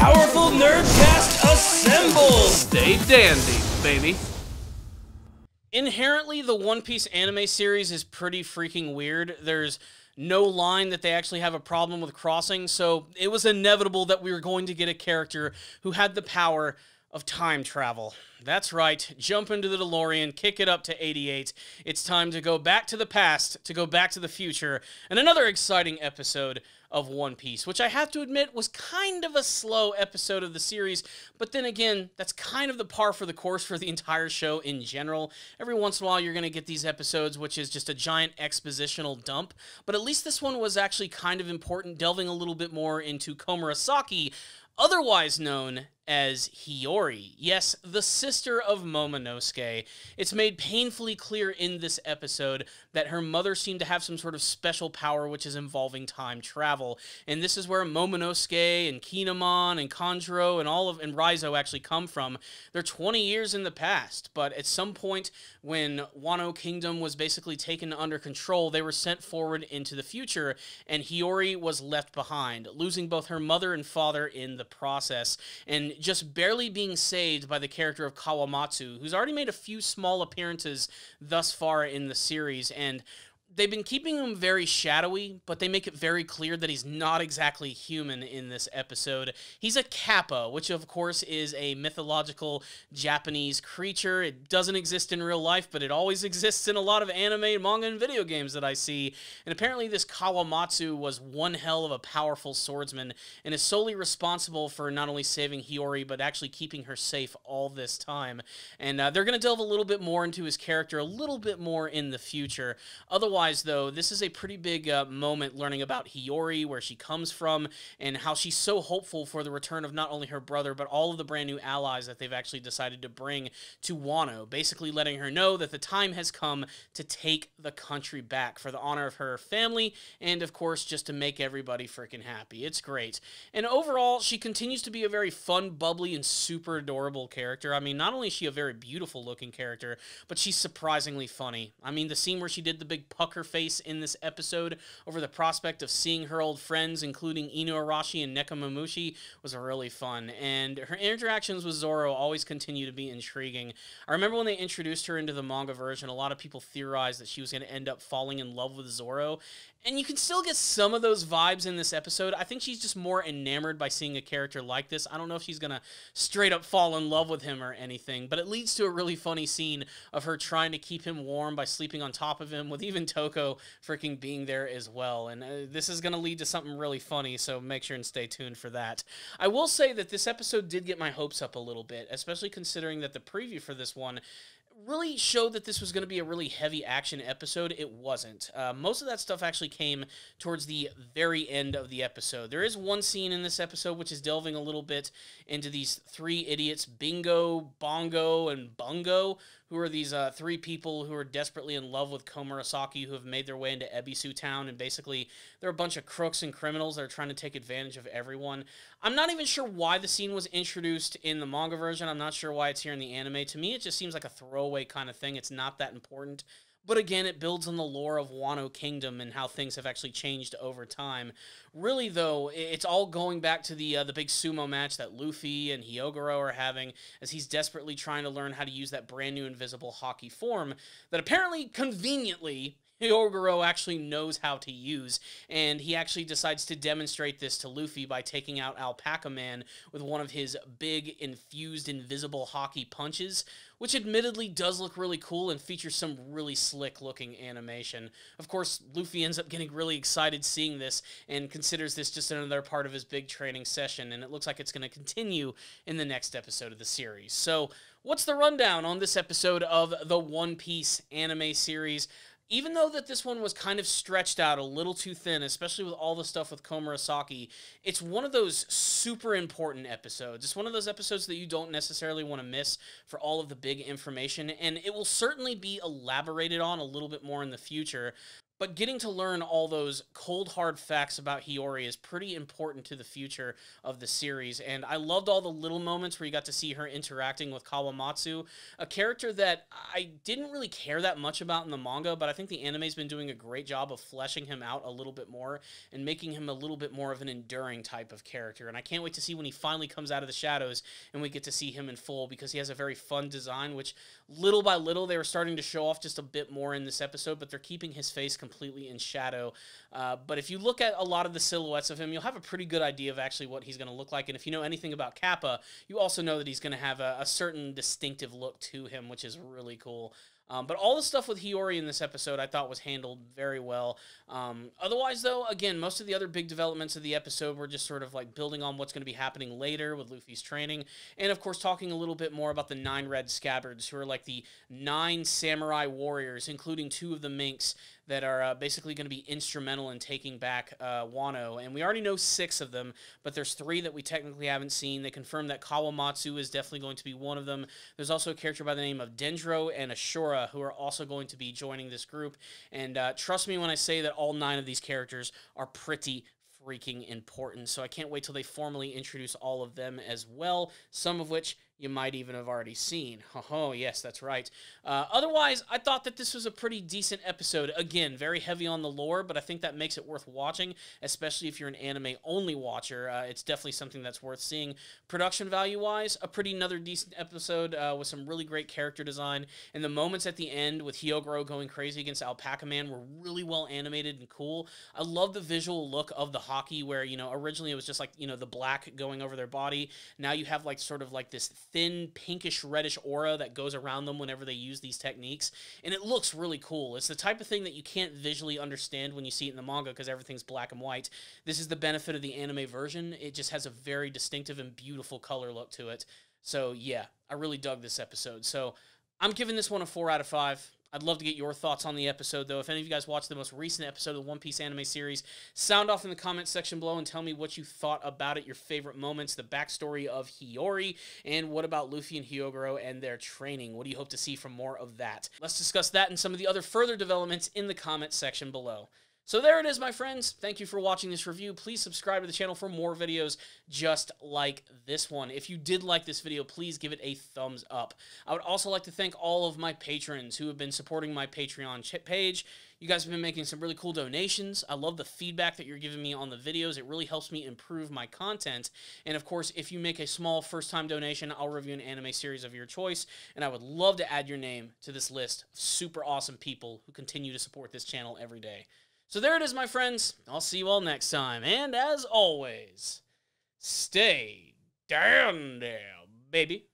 Powerful Nerdcast assembles! Stay dandy, baby. Inherently, the One Piece anime series is pretty freaking weird. There's no line that they actually have a problem with crossing, so it was inevitable that we were going to get a character who had the power of time travel. That's right, jump into the DeLorean, kick it up to 88. It's time to go back to the past, to go back to the future, and another exciting episode of One Piece, which I have to admit was kind of a slow episode of the series, but then again, that's kind of the par for the course for the entire show in general. Every once in a while, you're going to get these episodes, which is just a giant expositional dump, but at least this one was actually kind of important, delving a little bit more into Komurasaki, otherwise known as Hiyori. Yes, the sister of Momonosuke. It's made painfully clear in this episode that her mother seemed to have some sort of special power which is involving time travel. And this is where Momonosuke and Kinemon and Kanjuro and Raizo actually come from. They're 20 years in the past, but at some point when Wano Kingdom was basically taken under control, they were sent forward into the future, and Hiyori was left behind, losing both her mother and father in the process, and just barely being saved by the character of Kawamatsu, who's already made a few small appearances thus far in the series, and they've been keeping him very shadowy, but they make it very clear that he's not exactly human in this episode. He's a kappa, which of course is a mythological Japanese creature. It doesn't exist in real life, but it always exists in a lot of anime, manga, and video games that I see. And apparently this Kawamatsu was one hell of a powerful swordsman and is solely responsible for not only saving Hiyori, but actually keeping her safe all this time. And they're going to delve a little bit more into his character, a little bit more in the future. Otherwise, though, this is a pretty big moment learning about Hiyori, where she comes from, and how she's so hopeful for the return of not only her brother, but all of the brand new allies that they've actually decided to bring to Wano, basically letting her know that the time has come to take the country back for the honor of her family, and of course, just to make everybody freaking happy. It's great. And overall, she continues to be a very fun, bubbly, and super adorable character. I mean, not only is she a very beautiful looking character, but she's surprisingly funny. I mean, the scene where she did the big pucker face in this episode over the prospect of seeing her old friends, including Inuarashi and Nekomamushi, was really fun, and her interactions with Zoro always continue to be intriguing. I remember when they introduced her into the manga version, a lot of people theorized that she was going to end up falling in love with Zoro, and you can still get some of those vibes in this episode. I think she's just more enamored by seeing a character like this. I don't know if she's going to straight up fall in love with him or anything, but it leads to a really funny scene of her trying to keep him warm by sleeping on top of him, with even Toko freaking being there as well. And this is going to lead to something really funny, so make sure and stay tuned for that. I will say that this episode did get my hopes up a little bit, especially considering that the preview for this one really showed that this was going to be a really heavy action episode. It wasn't. Most of that stuff actually came towards the very end of the episode. There is one scene in this episode which is delving a little bit into these three idiots, Bingo, Bongo, and Bungo, who are these three people who are desperately in love with Komurasaki, who have made their way into Ebisu Town, and basically they're a bunch of crooks and criminals that are trying to take advantage of everyone. I'm not even sure why the scene was introduced in the manga version. I'm not sure why it's here in the anime. To me, it just seems like a throwaway kind of thing. It's not that important. But again, it builds on the lore of Wano Kingdom and how things have actually changed over time. Really, though, it's all going back to the big sumo match that Luffy and Hyogoro are having, as he's desperately trying to learn how to use that brand new invisible Haki form that apparently, conveniently, Hyogoro actually knows how to use, and he actually decides to demonstrate this to Luffy by taking out Alpaca Man with one of his big infused invisible Haki punches, which admittedly does look really cool and features some really slick looking animation. Of course, Luffy ends up getting really excited seeing this and considers this just another part of his big training session, and it looks like it's going to continue in the next episode of the series. So, what's the rundown on this episode of the One Piece anime series? Even though that this one was kind of stretched out a little too thin, especially with all the stuff with Komurasaki, it's one of those super important episodes. It's one of those episodes that you don't necessarily want to miss for all of the big information, and it will certainly be elaborated on a little bit more in the future. But getting to learn all those cold, hard facts about Hiyori is pretty important to the future of the series. And I loved all the little moments where you got to see her interacting with Kawamatsu, a character that I didn't really care that much about in the manga, but I think the anime's been doing a great job of fleshing him out a little bit more and making him a little bit more of an enduring type of character. And I can't wait to see when he finally comes out of the shadows and we get to see him in full, because he has a very fun design, which little by little they were starting to show off just a bit more in this episode, but they're keeping his face completely in shadow. But if you look at a lot of the silhouettes of him, you'll have a pretty good idea of actually what he's going to look like. And if you know anything about Kappa, you also know that he's going to have a certain distinctive look to him, which is really cool. But all the stuff with Hiyori in this episode I thought was handled very well. Otherwise, though, again, most of the other big developments of the episode were just sort of like building on what's going to be happening later with Luffy's training. And, of course, talking a little bit more about the 9 red scabbards, who are like the 9 samurai warriors, including 2 of the minks that are basically going to be instrumental in taking back Wano. And we already know 6 of them, but there's 3 that we technically haven't seen. They confirmed that Kawamatsu is definitely going to be one of them. There's also a character by the name of Dendro and Ashura, who are also going to be joining this group. And trust me when I say that all 9 of these characters are pretty freaking important. So I can't wait till they formally introduce all of them as well, some of which you might even have already seen. Oh, yes, that's right. Otherwise, I thought that this was a pretty decent episode. Again, very heavy on the lore, but I think that makes it worth watching, especially if you're an anime-only watcher. It's definitely something that's worth seeing. Production value-wise, another decent episode with some really great character design. And the moments at the end with Hyogoro going crazy against Alpaca Man were really well animated and cool. I love the visual look of the Haki, where, you know, originally it was just like, you know, the black going over their body. Now you have like sort of like this thin pinkish reddish aura that goes around them whenever they use these techniques, and it looks really cool. It's the type of thing that you can't visually understand when you see it in the manga because everything's black and white. This is the benefit of the anime version. It just has a very distinctive and beautiful color look to it. So yeah, I really dug this episode. So I'm giving this one a 4 out of 5. I'd love to get your thoughts on the episode, though. If any of you guys watched the most recent episode of the One Piece anime series, sound off in the comments section below and tell me what you thought about it, your favorite moments, the backstory of Hiyori, and what about Luffy and Hyogoro and their training? What do you hope to see from more of that? Let's discuss that and some of the other further developments in the comments section below. So there it is, my friends. Thank you for watching this review. Please subscribe to the channel for more videos just like this one. If you did like this video, please give it a thumbs up. I would also like to thank all of my patrons who have been supporting my Patreon page. You guys have been making some really cool donations. I love the feedback that you're giving me on the videos. It really helps me improve my content. And of course, if you make a small first-time donation, I'll review an anime series of your choice. And I would love to add your name to this list of super awesome people who continue to support this channel every day. So there it is, my friends. I'll see you all next time. And as always, stay down there, baby.